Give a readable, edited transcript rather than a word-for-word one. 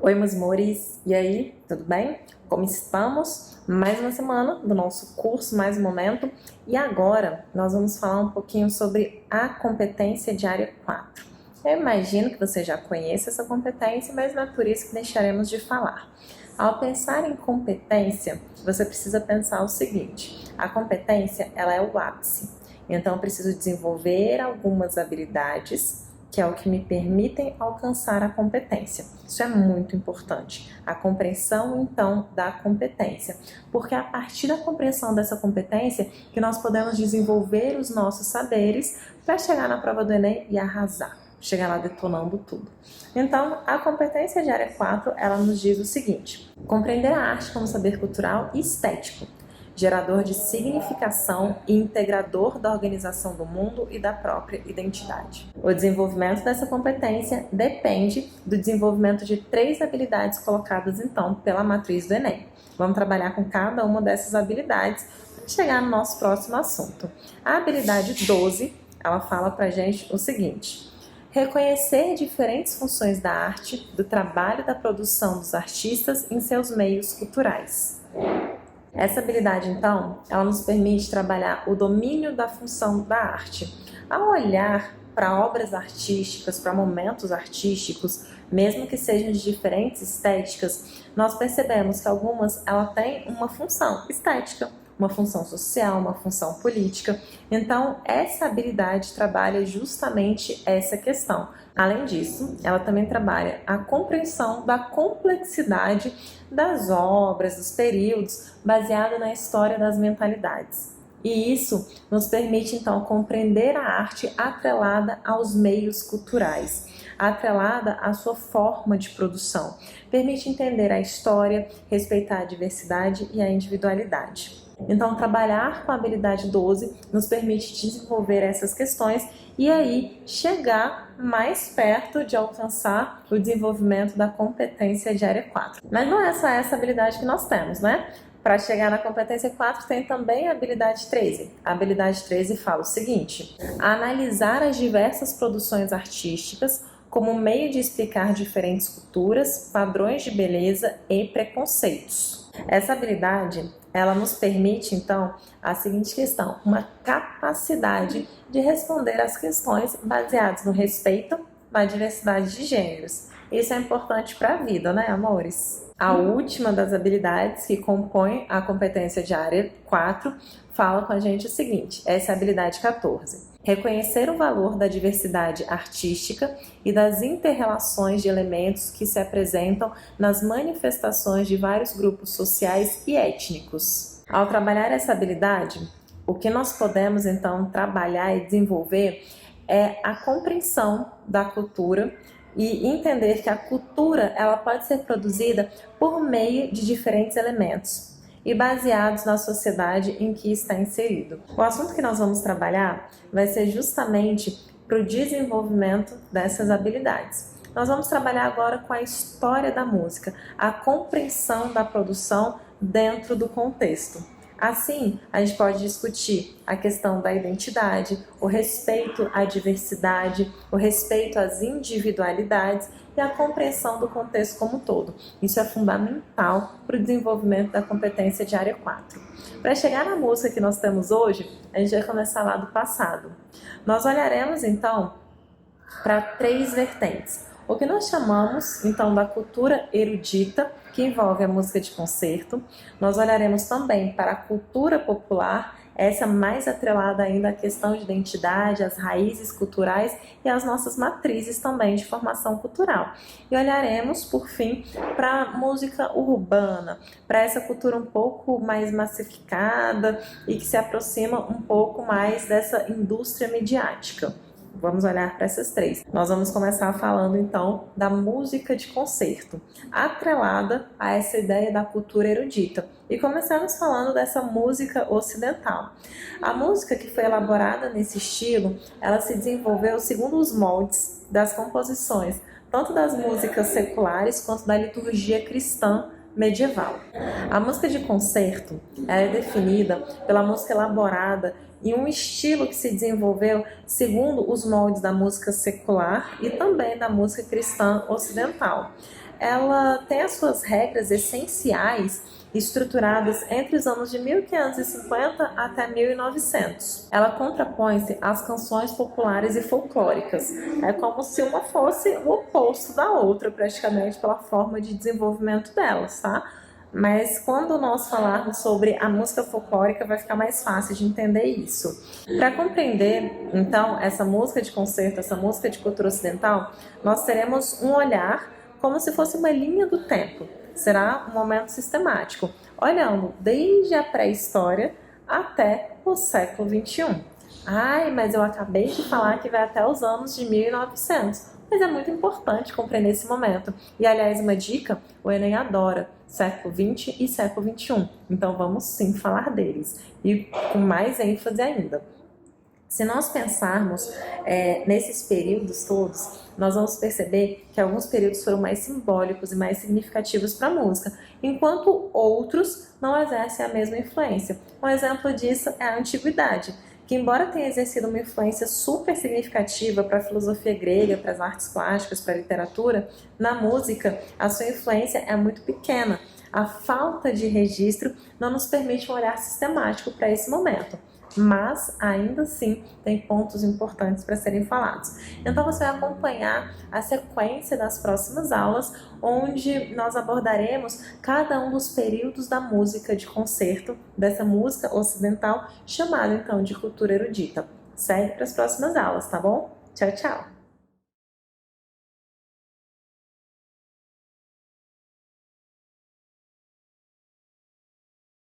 Oi, meus amores! E aí, tudo bem? Como estamos? Mais uma semana do nosso curso, mais um momento. E agora nós vamos falar um pouquinho sobre a competência de área 4. Eu imagino que você já conhece essa competência, mas não é por isso que deixaremos de falar. Ao pensar em competência, você precisa pensar o seguinte: a competência, ela é o ápice. Então, eu preciso desenvolver algumas habilidades que é o que me permitem alcançar a competência. Isso é muito importante. A compreensão, então, da competência. Porque é a partir da compreensão dessa competência que nós podemos desenvolver os nossos saberes para chegar na prova do Enem e arrasar. Chegar lá detonando tudo. Então, a competência de área 4, ela nos diz o seguinte: compreender a arte como saber cultural e estético, gerador de significação e integrador da organização do mundo e da própria identidade. O desenvolvimento dessa competência depende do desenvolvimento de 3 habilidades colocadas, então, pela matriz do Enem. Vamos trabalhar com cada uma dessas habilidades para chegar no nosso próximo assunto. A habilidade 12, ela fala pra gente o seguinte: reconhecer diferentes funções da arte, do trabalho da produção dos artistas em seus meios culturais. Essa habilidade, então, ela nos permite trabalhar o domínio da função da arte. Ao olhar para obras artísticas, para momentos artísticos, mesmo que sejam de diferentes estéticas, nós percebemos que algumas ela têm uma função estética, uma função social, uma função política. Então, essa habilidade trabalha justamente essa questão. Além disso, ela também trabalha a compreensão da complexidade das obras, dos períodos, baseada na história das mentalidades. E isso nos permite, então, compreender a arte atrelada aos meios culturais, atrelada à sua forma de produção. Permite entender a história, respeitar a diversidade e a individualidade. Então, trabalhar com a habilidade 12 nos permite desenvolver essas questões e aí chegar mais perto de alcançar o desenvolvimento da competência de área 4. Mas não é só essa habilidade que nós temos, né? Para chegar na competência 4 tem também a habilidade 13. A habilidade 13 fala o seguinte: analisar as diversas produções artísticas como meio de explicar diferentes culturas, padrões de beleza e preconceitos. Essa habilidade, ela nos permite, então, a seguinte questão: uma capacidade de responder às questões baseadas no respeito à diversidade de gêneros. Isso é importante para a vida, né, amores? A última das habilidades que compõe a competência de área 4 fala com a gente o seguinte: essa é a habilidade 14. Reconhecer o valor da diversidade artística e das inter-relações de elementos que se apresentam nas manifestações de vários grupos sociais e étnicos. Ao trabalhar essa habilidade, o que nós podemos então trabalhar e desenvolver é a compreensão da cultura e entender que a cultura ela pode ser produzida por meio de diferentes elementos e baseados na sociedade em que está inserido. O assunto que nós vamos trabalhar vai ser justamente para o desenvolvimento dessas habilidades. Nós vamos trabalhar agora com a história da música, a compreensão da produção dentro do contexto. Assim, a gente pode discutir a questão da identidade, o respeito à diversidade, o respeito às individualidades e a compreensão do contexto como um todo. Isso é fundamental para o desenvolvimento da competência de área 4. Para chegar na música que nós temos hoje, a gente vai começar lá do passado. Nós olharemos, então, para 3 vertentes. O que nós chamamos, então, da cultura erudita, que envolve a música de concerto. Nós olharemos também para a cultura popular, essa mais atrelada ainda à questão de identidade, às raízes culturais e às nossas matrizes também de formação cultural. E olharemos, por fim, para a música urbana, para essa cultura um pouco mais massificada e que se aproxima um pouco mais dessa indústria midiática. Vamos olhar para essas 3. Nós vamos começar falando então da música de concerto, atrelada a essa ideia da cultura erudita. E começamos falando dessa música ocidental. A música que foi elaborada nesse estilo, ela se desenvolveu segundo os moldes das composições, tanto das músicas seculares quanto da liturgia cristã medieval. A música de concerto é definida pela música elaborada e um estilo que se desenvolveu segundo os moldes da música secular e também da música cristã ocidental. Ela tem as suas regras essenciais estruturadas entre os anos de 1550 até 1900. Ela contrapõe-se às canções populares e folclóricas. É como se uma fosse o oposto da outra, praticamente, pela forma de desenvolvimento delas, tá? Mas quando nós falarmos sobre a música folclórica, vai ficar mais fácil de entender isso. Para compreender, então, essa música de concerto, essa música de cultura ocidental, nós teremos um olhar como se fosse uma linha do tempo. Será um momento sistemático, olhando desde a pré-história até o século XXI. Ai, mas eu acabei de falar que vai até os anos de 1900. Mas é muito importante compreender esse momento. E, aliás, uma dica, o Enem adora século XX e século XXI. Então, vamos sim falar deles. E com mais ênfase ainda. Se nós pensarmos nesses períodos todos, nós vamos perceber que alguns períodos foram mais simbólicos e mais significativos para a música, enquanto outros não exercem a mesma influência. Um exemplo disso é a Antiguidade, que embora tenha exercido uma influência super significativa para a filosofia grega, para as artes plásticas, para a literatura, na música a sua influência é muito pequena. A falta de registro não nos permite um olhar sistemático para esse momento. Mas, ainda assim, tem pontos importantes para serem falados. Então, você vai acompanhar a sequência das próximas aulas, onde nós abordaremos cada um dos períodos da música de concerto, dessa música ocidental, chamada, então, de cultura erudita. Segue para as próximas aulas, tá bom? Tchau, tchau!